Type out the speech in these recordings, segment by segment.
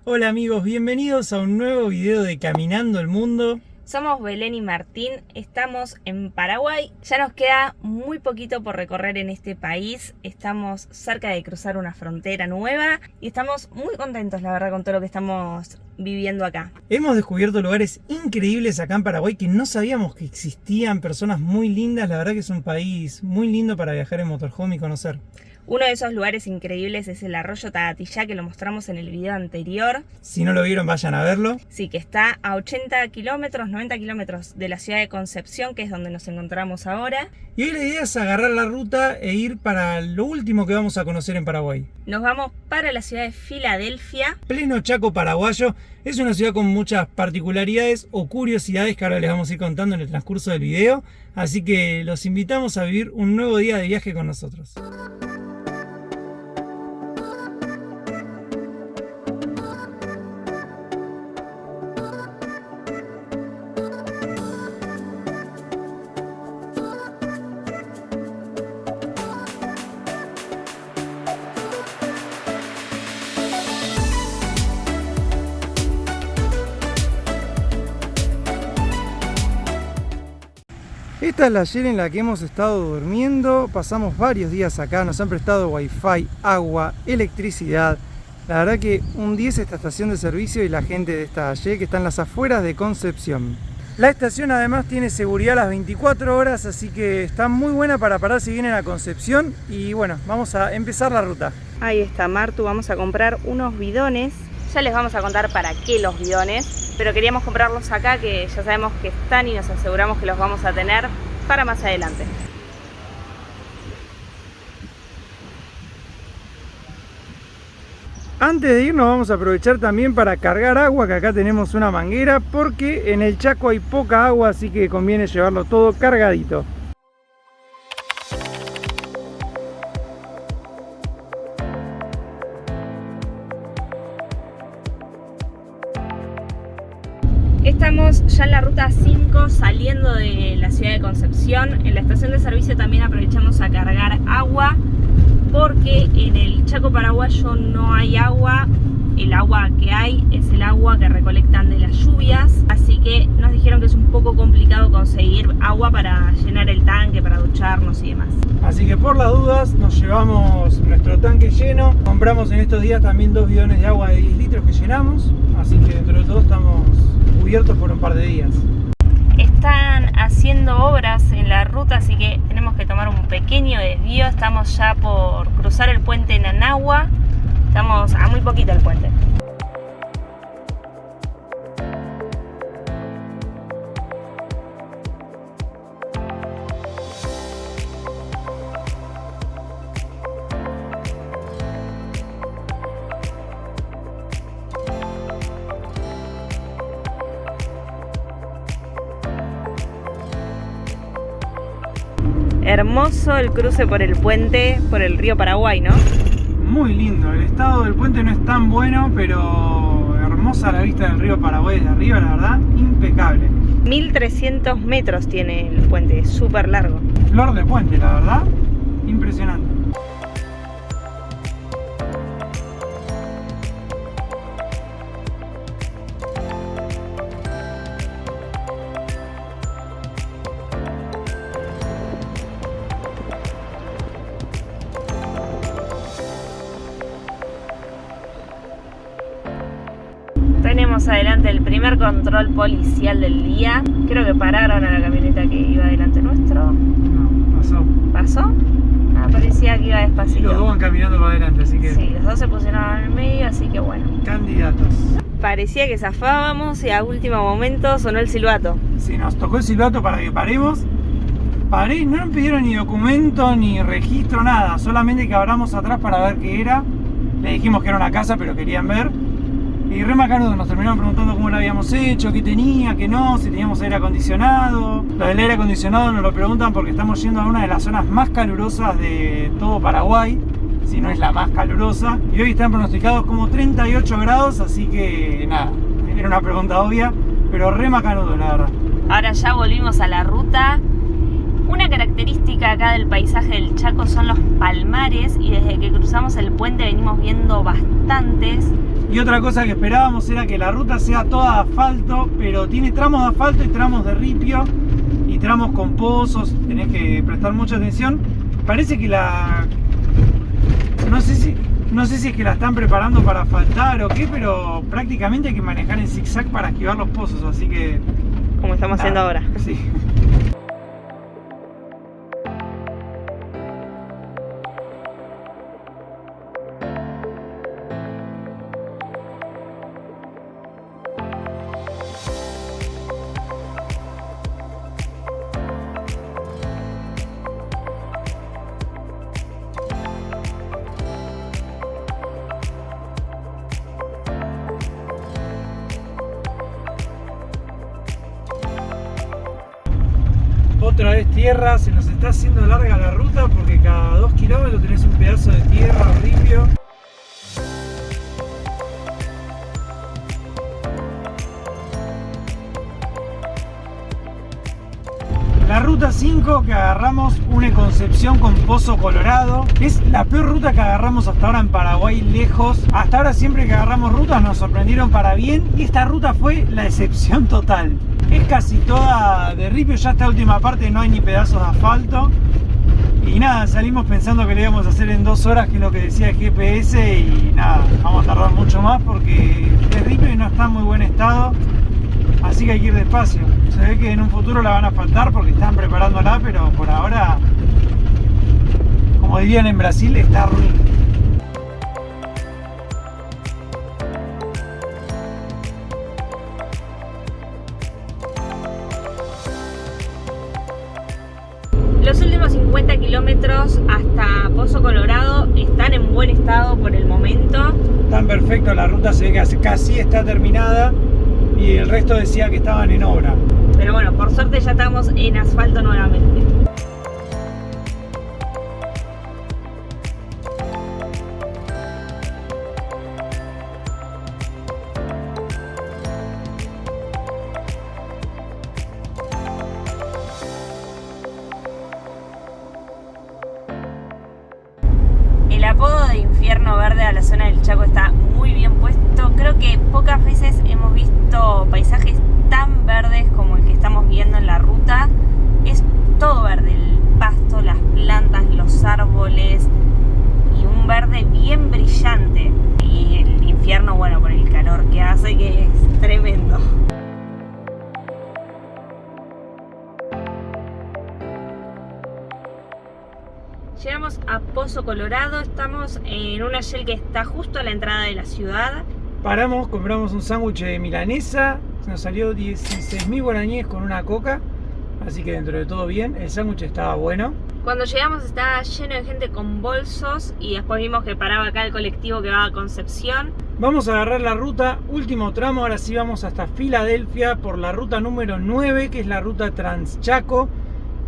Hola amigos, bienvenidos a un nuevo video de Caminando el Mundo. Somos Belén y Martín, estamos en Paraguay. Ya nos queda muy poquito por recorrer en este país. Estamos cerca de cruzar una frontera nueva y estamos muy contentos, la verdad, con todo lo que estamos viviendo acá. Hemos descubierto lugares increíbles acá en Paraguay que no sabíamos que existían, personas muy lindas. La verdad que es un país muy lindo para viajar en motorhome y conocer. Uno de esos lugares increíbles es el arroyo Tagatillá, que lo mostramos en el video anterior. Si no lo vieron, vayan a verlo. Sí, que está a 80 kilómetros, 90 kilómetros de la ciudad de Concepción, que es donde nos encontramos ahora. Y hoy la idea es agarrar la ruta e ir para lo último que vamos a conocer en Paraguay. Nos vamos para la ciudad de Filadelfia. Pleno Chaco paraguayo. Es una ciudad con muchas particularidades o curiosidades que ahora les vamos a ir contando en el transcurso del video. Así que los invitamos a vivir un nuevo día de viaje con nosotros. Esta es la Shell en la que hemos estado durmiendo. Pasamos varios días acá, nos han prestado wifi, agua, electricidad. La verdad que un 10 esta estación de servicio y la gente de esta Shell que está en las afueras de Concepción. La estación además tiene seguridad a las 24 horas, así que está muy buena para parar si vienen a Concepción. Y bueno, vamos a empezar la ruta. Ahí está Martu, vamos a comprar unos bidones. Ya les vamos a contar para qué los bidones, pero queríamos comprarlos acá, que ya sabemos que están y nos aseguramos que los vamos a tener para más adelante. Antes de irnos vamos a aprovechar también para cargar agua, que acá tenemos una manguera, porque en el Chaco hay poca agua, así que conviene llevarlo todo cargadito. Estamos ya en la ruta 5 saliendo de la ciudad de Concepción. En la estación de servicio también aprovechamos a cargar agua porque en el Chaco paraguayo no hay agua. El agua que hay es el agua que recolectan de las lluvias, así que nos dijeron que es un poco complicado conseguir agua para llenar el tanque, para ducharnos y demás. Así que por las dudas nos llevamos nuestro tanque lleno. Compramos en estos días también 2 bidones de agua de 10 litros que llenamos, así que dentro de todo estamos cubiertos por un par de días. Están haciendo obras en la ruta, así que tenemos que tomar un pequeño desvío. Estamos ya por cruzar el puente Nanagua. Estamos a muy poquito del puente. Hermoso el cruce por el puente, por el río Paraguay, ¿no? Muy lindo, el estado del puente no es tan bueno, pero hermosa la vista del río Paraguay desde arriba, la verdad, impecable. 1300 metros tiene el puente, es súper largo. Flor de puente, la verdad, impresionante. Tenemos adelante el primer control policial del día. Creo que pararon a la camioneta que iba delante nuestro. No, pasó. ¿Pasó? Ah, parecía que iba despacito. Los dos van caminando para adelante, así que... Sí, los dos se pusieron en el medio, así que bueno. Candidatos. Parecía que zafábamos y a último momento sonó el silbato. Sí, nos tocó el silbato para que paremos. Paré, no nos pidieron ni documento, ni registro, nada. Solamente que abramos atrás para ver qué era. Le dijimos que era una casa, pero querían ver. Y re macanudo, nos terminaron preguntando cómo lo habíamos hecho, qué tenía, qué no, si teníamos aire acondicionado. Lo del aire acondicionado nos lo preguntan porque estamos yendo a una de las zonas más calurosas de todo Paraguay, si no es la más calurosa. Y hoy están pronosticados como 38 grados, así que nada, era una pregunta obvia, pero re macanudo, la verdad. Ahora ya volvimos a la ruta. Una característica acá del paisaje del Chaco son los palmares, y desde que cruzamos el puente venimos viendo bastantes. Y otra cosa que esperábamos era que la ruta sea toda asfalto, pero tiene tramos de asfalto y tramos de ripio y tramos con pozos, tenés que prestar mucha atención. Parece que no sé si es que la están preparando para asfaltar o qué, pero prácticamente hay que manejar en zigzag para esquivar los pozos, así que... Como estamos haciendo ahora. Sí. Otra vez tierra, se nos está haciendo larga la ruta porque cada 2 kilómetros tenés un pedazo de tierra o ripio. La ruta 5 que agarramos, une Concepción con Pozo Colorado, es la peor ruta que agarramos hasta ahora en Paraguay, lejos. Hasta ahora siempre que agarramos rutas nos sorprendieron para bien y esta ruta fue la excepción total. Es casi toda de ripio, ya esta última parte no hay ni pedazos de asfalto. Y nada, salimos pensando que lo íbamos a hacer en 2 horas, que es lo que decía el GPS, y nada, vamos a tardar mucho más porque es ripio y no está en muy buen estado. Así que hay que ir despacio. Se ve que en un futuro la van a asfaltar porque están preparándola, pero por ahora, como dirían en Brasil, está ruin. Los últimos 50 kilómetros hasta Pozo Colorado están en buen estado por el momento. Están perfectos, la ruta se ve que casi está terminada y el resto decía que estaban en obra. Pero bueno, por suerte ya estamos en asfalto nuevamente. El apodo de Infierno Verde a la zona del Chaco está muy bien puesto. Creo que pocas veces hemos visto paisajes tan verdes como el que estamos viendo en la ruta. Es todo verde, el pasto, las plantas, los árboles y un verde bien brillante. Y el infierno, bueno, por el calor que hace, que es tremendo. Llegamos a Pozo Colorado, estamos en una Shell que está justo a la entrada de la ciudad. Paramos, compramos un sándwich de milanesa, nos salió 16.000 guaraníes con una coca, así que dentro de todo bien, el sándwich estaba bueno. Cuando llegamos estaba lleno de gente con bolsos y después vimos que paraba acá el colectivo que va a Concepción. Vamos a agarrar la ruta, último tramo, ahora sí vamos hasta Filadelfia por la ruta número 9, que es la ruta Transchaco.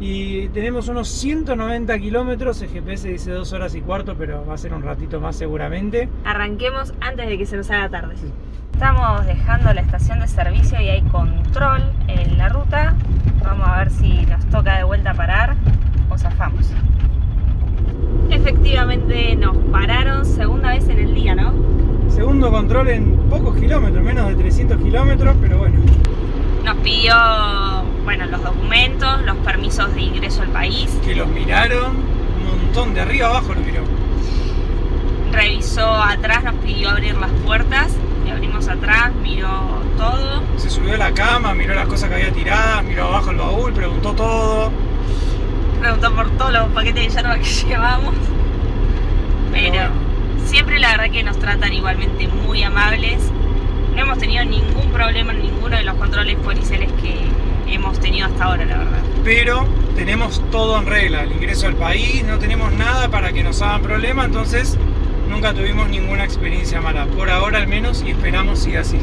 Y tenemos unos 190 kilómetros, el GPS dice 2 horas y cuarto, pero va a ser un ratito más seguramente. Arranquemos antes de que se nos haga tarde. Sí. Estamos dejando la estación de servicio y hay control en la ruta. Vamos a ver si nos toca de vuelta parar o zafamos. Efectivamente nos pararon, segunda vez en el día, ¿no? Segundo control en pocos kilómetros, menos de 300 kilómetros, pero bueno. Nos pidió, bueno, los documentos, los permisos de ingreso al país. Que los miraron, un montón, de arriba abajo lo miró. Revisó atrás, nos pidió abrir las puertas. Y abrimos atrás, miró todo. Se subió a la cama, miró las cosas que había tiradas, miró abajo el baúl, preguntó todo. Preguntó por todos los paquetes de yerba que llevamos. Pero siempre la verdad que nos tratan igualmente muy amables. No hemos tenido ningún problema en ninguno de los controles policiales que hemos tenido hasta ahora, la verdad. Pero tenemos todo en regla, el ingreso al país, no tenemos nada para que nos hagan problema, entonces nunca tuvimos ninguna experiencia mala, por ahora al menos, y esperamos siga así.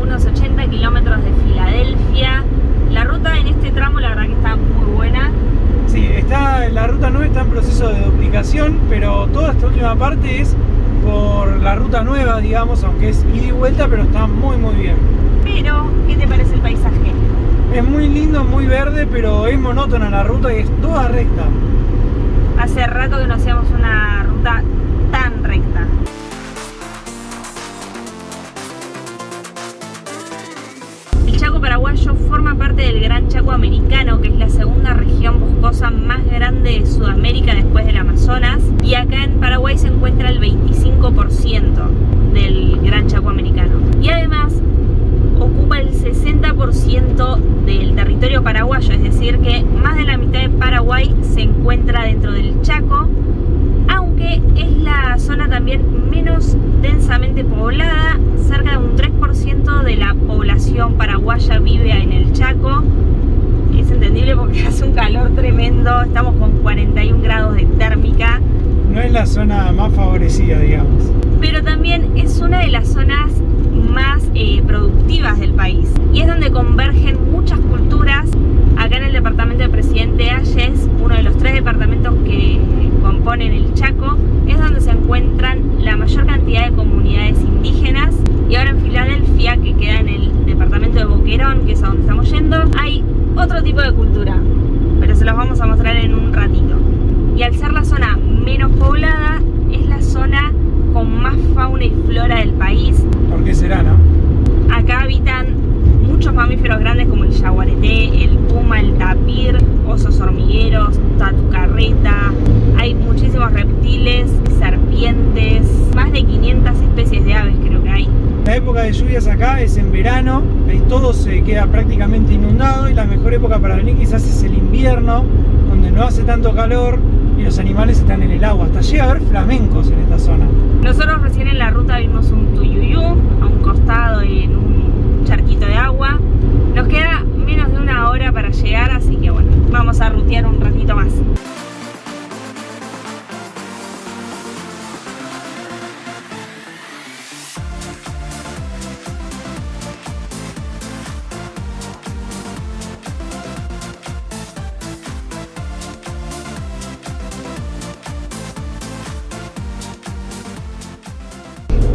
unos 80 kilómetros de Filadelfia. La ruta en este tramo la verdad que está muy buena. Sí, la ruta 9 está en proceso de duplicación, pero toda esta última parte es por la ruta nueva, digamos, aunque es ida y vuelta, pero está muy bien. Pero, ¿qué te parece el paisaje? Es muy lindo, muy verde, pero es monótona la ruta y es toda recta. Hace rato que no hacíamos una ruta tan recta. El Chaco paraguayo forma parte del Gran Chaco americano, que es la segunda región boscosa más grande de Sudamérica después del Amazonas. Y acá en Paraguay se encuentra el 25% del Gran Chaco americano. Y además ocupa el 60% del territorio paraguayo, es decir que más de la mitad de Paraguay se encuentra dentro del Chaco, aunque es la zona también menos densamente poblada. Cerca de un 3% de la población paraguaya vive en el Chaco. Es entendible porque hace un calor tremendo, estamos con 41 grados de térmica. No es la zona más favorecida, digamos. Pero también es una de las zonas más productivas del país y es donde convergen muchas culturas. Acá en el departamento de Presidente Hayes, uno de los 3 departamentos que componen el Chaco, es donde se encuentran la mayor cantidad de comunidades indígenas. Y ahora en Filadelfia, que queda en el departamento de Boquerón, que es a donde estamos yendo, hay otro tipo de cultura, pero se los vamos a mostrar en un ratito. Y al ser la zona menos poblada, es la zona con más fauna y flora del país. ¿Por qué será, no? Acá habitan muchos mamíferos grandes como el yaguareté, el puma, el tapir, osos hormigueros, tatucarreta. Hay muchísimos reptiles, serpientes, más de 500 especies de aves creo que hay. La época de lluvias acá es en verano, ahí todo se queda prácticamente inundado y la mejor época para venir quizás es el invierno, donde no hace tanto calor y los animales están en el agua. Hasta llega a haber flamencos en esta zona. Nosotros recién en la ruta vimos un tuyuyú a un costado en un charquito de agua. Nos queda menos de una hora para llegar, así que bueno, vamos a rutear un ratito más.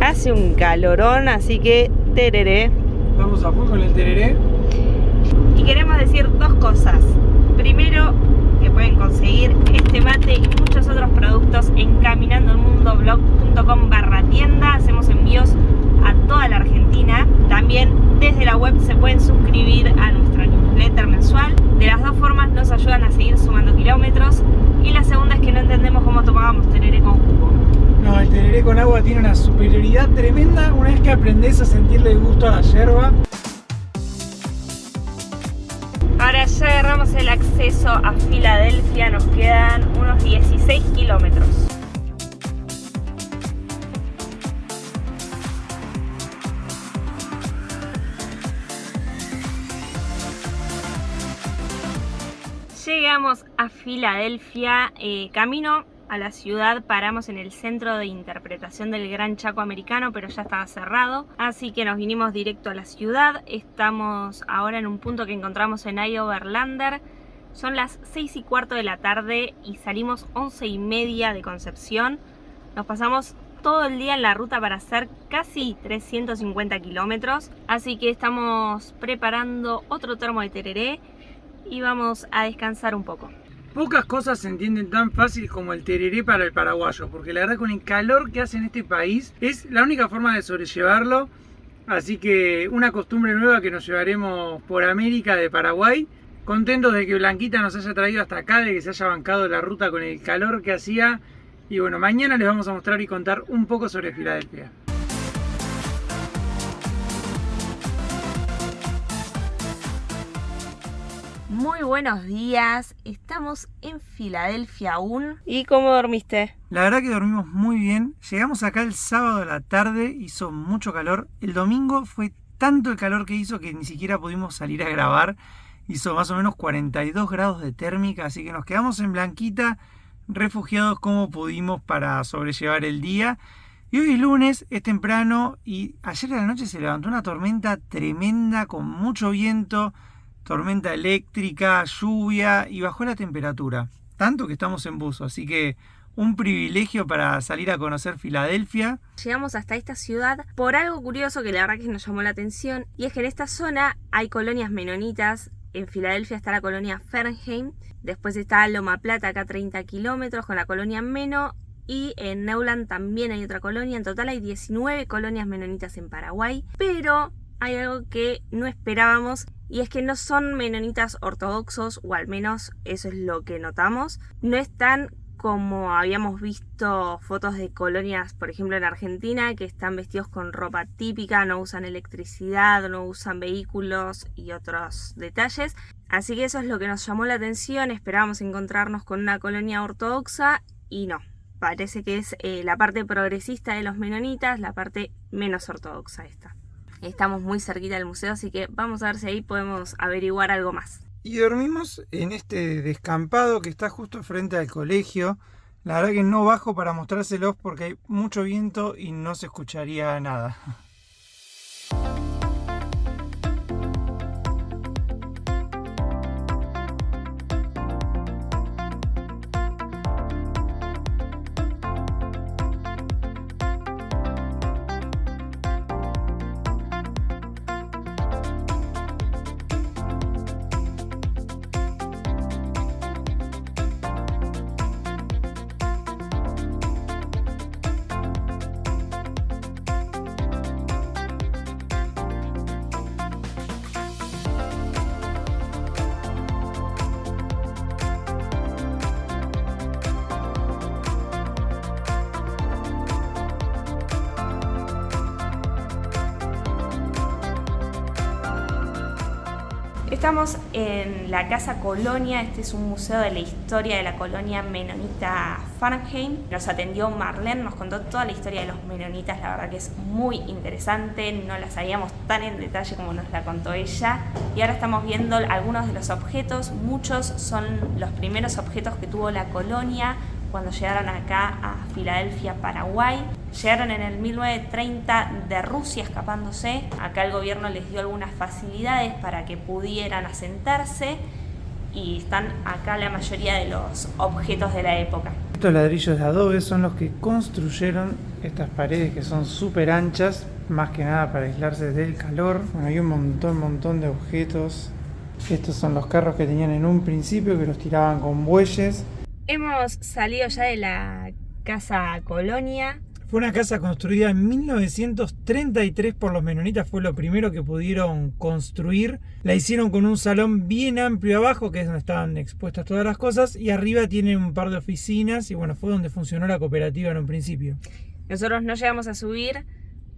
Hace un calorón, así que tereré. Estamos a full con el tereré. Y queremos decir 2 cosas. Primero, que pueden conseguir este mate y muchos otros productos en caminandoelmundoblog.com/tienda. Hacemos envíos a toda la Argentina. También desde la web se pueden suscribir a nuestro newsletter mensual. De las 2 formas nos ayudan a seguir sumando kilómetros. Y la segunda es que no entendemos cómo tomábamos tereré con jugo. No, el tereré con agua tiene una superioridad tremenda una vez que aprendes a sentirle el gusto a la yerba. Ahora ya agarramos el acceso a Filadelfia, nos quedan unos 16 kilómetros. Llegamos a Filadelfia, camino a la ciudad paramos en el centro de interpretación del Gran Chaco americano, pero ya estaba cerrado, así que nos vinimos directo a la ciudad. Estamos ahora en un punto que encontramos en I-Overlander. Son las 6:15 de la tarde y salimos 11:30 de Concepción. Nos pasamos todo el día en la ruta para hacer casi 350 kilómetros, así que estamos preparando otro termo de tereré y vamos a descansar un poco. Pocas cosas se entienden tan fácil como el tereré para el paraguayo, porque la verdad con el calor que hace en este país es la única forma de sobrellevarlo. Así que una costumbre nueva que nos llevaremos por América de Paraguay. Contentos de que Blanquita nos haya traído hasta acá, de que se haya bancado la ruta con el calor que hacía. Y bueno, mañana les vamos a mostrar y contar un poco sobre Filadelfia. Muy buenos días, estamos en Filadelfia aún. ¿Y cómo dormiste? La verdad que dormimos muy bien. Llegamos acá el sábado a la tarde, hizo mucho calor. El domingo fue tanto el calor que hizo que ni siquiera pudimos salir a grabar. Hizo más o menos 42 grados de térmica, así que nos quedamos en Blanquita, refugiados como pudimos para sobrellevar el día. Y hoy es lunes, es temprano y ayer a la noche se levantó una tormenta tremenda con mucho viento, tormenta eléctrica, lluvia y bajó la temperatura. Tanto que estamos en buzo, así que un privilegio para salir a conocer Filadelfia. Llegamos hasta esta ciudad por algo curioso que la verdad que nos llamó la atención, y es que en esta zona hay colonias menonitas. En Filadelfia está la colonia Fernheim, después está Loma Plata, acá 30 kilómetros, con la colonia Meno, y en Neuland también hay otra colonia. En total hay 19 colonias menonitas en Paraguay, pero hay algo que no esperábamos, y es que no son menonitas ortodoxos, o al menos eso es lo que notamos. No están como habíamos visto fotos de colonias, por ejemplo en Argentina, que están vestidos con ropa típica, no usan electricidad, no usan vehículos y otros detalles. Así que eso es lo que nos llamó la atención. Esperábamos encontrarnos con una colonia ortodoxa y no. Parece que es la parte progresista de los menonitas, la parte menos ortodoxa esta. Estamos muy cerquita del museo, así que vamos a ver si ahí podemos averiguar algo más. Y dormimos en este descampado que está justo frente al colegio. La verdad que no bajo para mostrárselos porque hay mucho viento y no se escucharía nada. Estamos en la Casa Colonia. Este es un museo de la historia de la colonia menonita Fernheim. Nos atendió Marlene, nos contó toda la historia de los menonitas. La verdad que es muy interesante, no la sabíamos tan en detalle como nos la contó ella. Y ahora estamos viendo algunos de los objetos. Muchos son los primeros objetos que tuvo la colonia cuando llegaron acá a Filadelfia, Paraguay. Llegaron en el 1930 de Rusia escapándose. Acá el gobierno les dio algunas facilidades para que pudieran asentarse, y están acá la mayoría de los objetos de la época. Estos ladrillos de adobe son los que construyeron estas paredes que son súper anchas, más que nada para aislarse del calor. Bueno, hay un montón de objetos. Estos son los carros que tenían en un principio, que los tiraban con bueyes. Hemos salido ya de la Casa Colonia. Fue una casa construida en 1933 por los menonitas, fue lo primero que pudieron construir. La hicieron con un salón bien amplio abajo, que es donde estaban expuestas todas las cosas, y arriba tienen un par de oficinas, y bueno, fue donde funcionó la cooperativa en un principio. Nosotros no llegamos a subir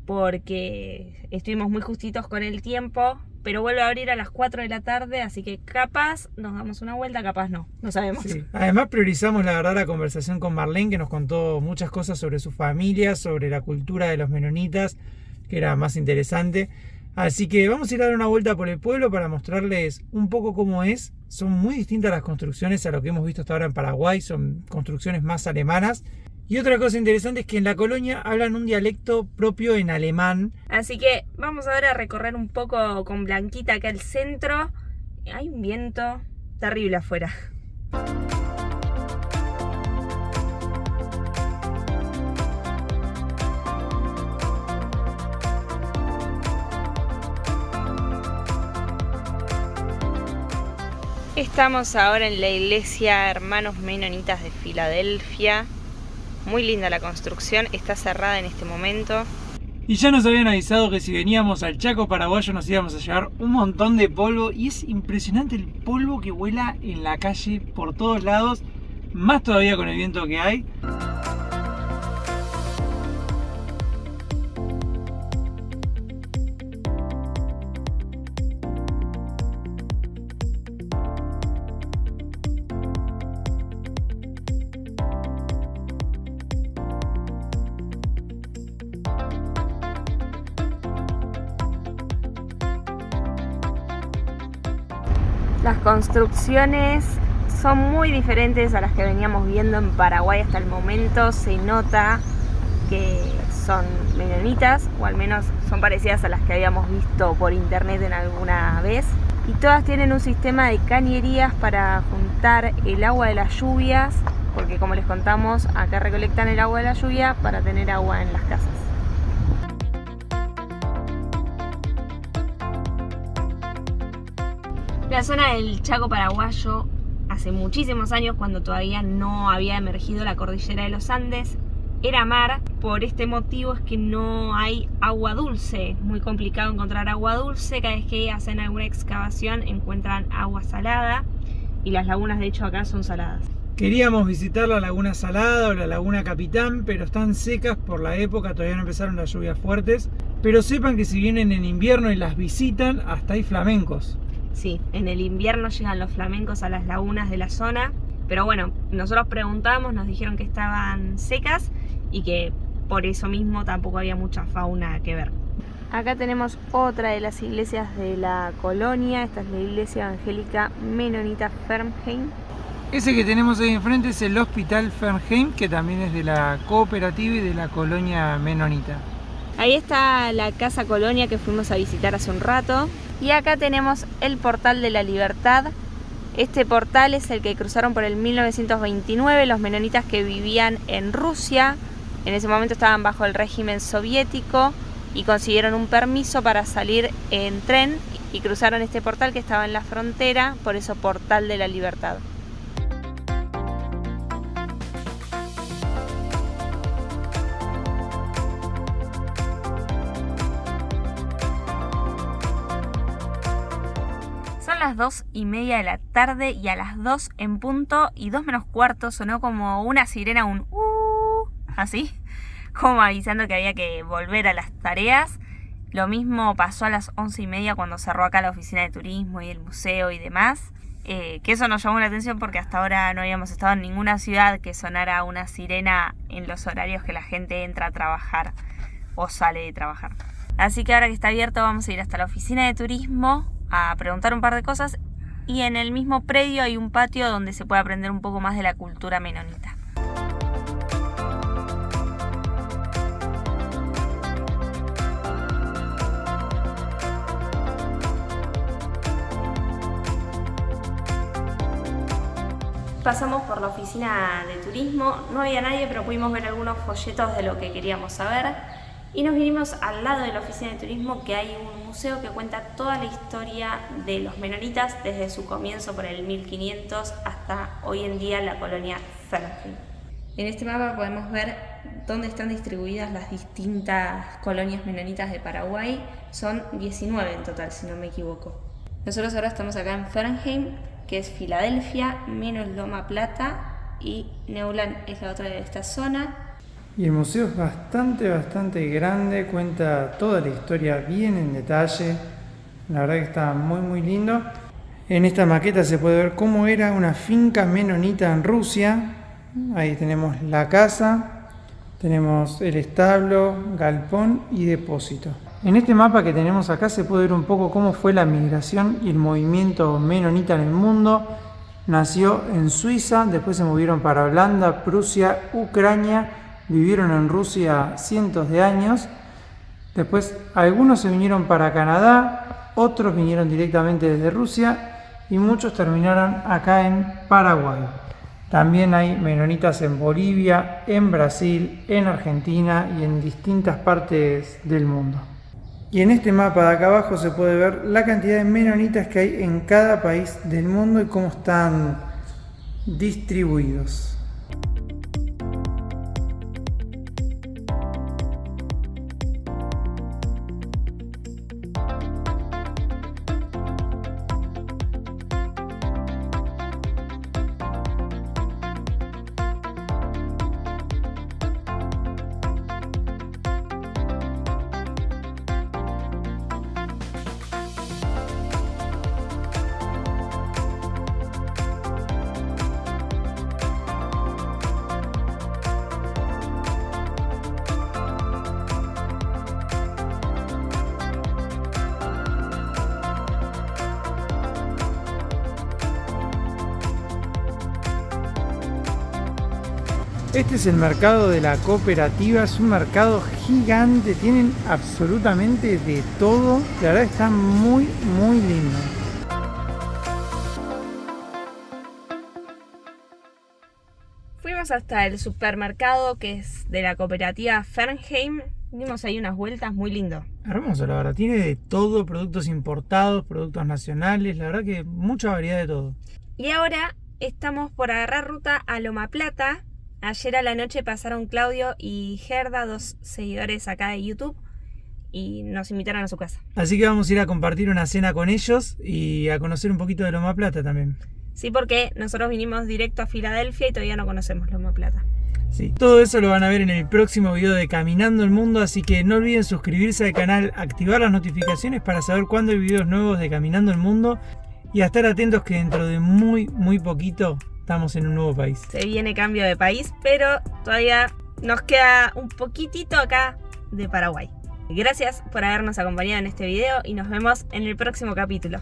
porque estuvimos muy justitos con el tiempo, pero vuelve a abrir a las 4 de la tarde, así que capaz nos damos una vuelta, capaz no sabemos. Sí. Además priorizamos la verdad la conversación con Marlene, que nos contó muchas cosas sobre su familia, sobre la cultura de los menonitas, que era más interesante. Así que vamos a ir a dar una vuelta por el pueblo para mostrarles un poco cómo es. Son muy distintas las construcciones a lo que hemos visto hasta ahora en Paraguay, son construcciones más alemanas. Y otra cosa interesante es que en la colonia hablan un dialecto propio en alemán. Así que vamos ahora a recorrer un poco con Blanquita acá el centro. Hay un viento terrible afuera. Estamos ahora en la iglesia Hermanos Menonitas de Filadelfia. Muy linda la construcción, está cerrada en este momento. Y ya nos habían avisado que si veníamos al Chaco paraguayo nos íbamos a llevar un montón de polvo. Y es impresionante el polvo que vuela en la calle por todos lados. Más todavía con el viento que hay. Las construcciones son muy diferentes a las que veníamos viendo en Paraguay hasta el momento. Se nota que son menonitas, o al menos son parecidas a las que habíamos visto por internet en alguna vez. Y todas tienen un sistema de cañerías para juntar el agua de las lluvias, porque como les contamos, acá recolectan el agua de la lluvia para tener agua en las casas. La zona del Chaco paraguayo, hace muchísimos años, cuando todavía no había emergido la cordillera de los Andes, era mar. Por este motivo es que no hay agua dulce. Es muy complicado encontrar agua dulce. Cada vez que hacen alguna excavación encuentran agua salada, y las lagunas de hecho acá son saladas. Queríamos visitar la Laguna Salada o la Laguna Capitán, pero están secas por la época, todavía no empezaron las lluvias fuertes. Pero sepan que si vienen en invierno y las visitan, hasta hay flamencos. Sí, en el invierno llegan los flamencos a las lagunas de la zona. Pero bueno, nosotros preguntamos, nos dijeron que estaban secas y que por eso mismo tampoco había mucha fauna que ver. Acá tenemos otra de las iglesias de la colonia. Esta es la iglesia evangélica menonita Fernheim. Ese que tenemos ahí enfrente es el Hospital Fernheim, que también es de la cooperativa y de la colonia menonita. Ahí está la casa colonia que fuimos a visitar hace un rato. Y acá tenemos el Portal de la Libertad. Este portal es el que cruzaron por el 1929 los menonitas que vivían en Rusia. En ese momento estaban bajo el régimen soviético y consiguieron un permiso para salir en tren y cruzaron este portal que estaba en la frontera, por eso Portal de la Libertad. Son las 2:30 de la tarde y a las 2 en punto y 2 menos cuarto sonó como una sirena, un así, como avisando que había que volver a las tareas. Lo mismo pasó a las 11:30 cuando cerró acá la oficina de turismo y el museo y demás. Que eso nos llamó la atención porque hasta ahora no habíamos estado en ninguna ciudad que sonara una sirena en los horarios que la gente entra a trabajar o sale de trabajar. Así que ahora que está abierto vamos a ir hasta la oficina de turismo a preguntar un par de cosas, y en el mismo predio hay un patio donde se puede aprender un poco más de la cultura menonita. Pasamos por la oficina de turismo, no había nadie, pero pudimos ver algunos folletos de lo que queríamos saber. Y nos vinimos al lado de la oficina de turismo, que hay un museo que cuenta toda la historia de los menonitas desde su comienzo por el 1500 hasta hoy en día la colonia Fernheim. En este mapa podemos ver dónde están distribuidas las distintas colonias menonitas de Paraguay. Son 19 en total, si no me equivoco. Nosotros ahora estamos acá en Fernheim, que es Filadelfia, menos Loma Plata, y Neuland es la otra de esta zona. Y el museo es bastante grande, cuenta toda la historia bien en detalle. La verdad que está muy lindo. En esta maqueta se puede ver cómo era una finca menonita en Rusia. Ahí tenemos la casa, tenemos el establo, galpón y depósito. En este mapa que tenemos acá se puede ver un poco cómo fue la migración y el movimiento menonita en el mundo. Nació en Suiza, después se movieron para Holanda, Prusia, Ucrania. Vivieron en Rusia cientos de años. Después algunos se vinieron para Canadá, otros vinieron directamente desde Rusia y muchos terminaron acá en Paraguay. También hay menonitas en Bolivia, en Brasil, en Argentina y en distintas partes del mundo. Y en este mapa de acá abajo se puede ver la cantidad de menonitas que hay en cada país del mundo y cómo están distribuidos. Este es el mercado de la cooperativa, es un mercado gigante, tienen absolutamente de todo. La verdad está muy, muy lindo. Fuimos hasta el supermercado que es de la cooperativa Fernheim. Dimos ahí unas vueltas, muy lindo. Hermoso, la verdad, tiene de todo, productos importados, productos nacionales, la verdad que mucha variedad de todo. Y ahora estamos por agarrar ruta a Loma Plata. Ayer a la noche pasaron Claudio y Gerda, 2 seguidores acá de YouTube, y nos invitaron a su casa. Así que vamos a ir a compartir una cena con ellos y a conocer un poquito de Loma Plata también. Sí, porque nosotros vinimos directo a Filadelfia y todavía no conocemos Loma Plata. Sí, todo eso lo van a ver en el próximo video de Caminando el Mundo, así que no olviden suscribirse al canal, activar las notificaciones para saber cuándo hay videos nuevos de Caminando el Mundo y a estar atentos que dentro de muy poquito estamos en un nuevo país. Se viene cambio de país, pero todavía nos queda un poquitito acá de Paraguay. Gracias por habernos acompañado en este video y nos vemos en el próximo capítulo.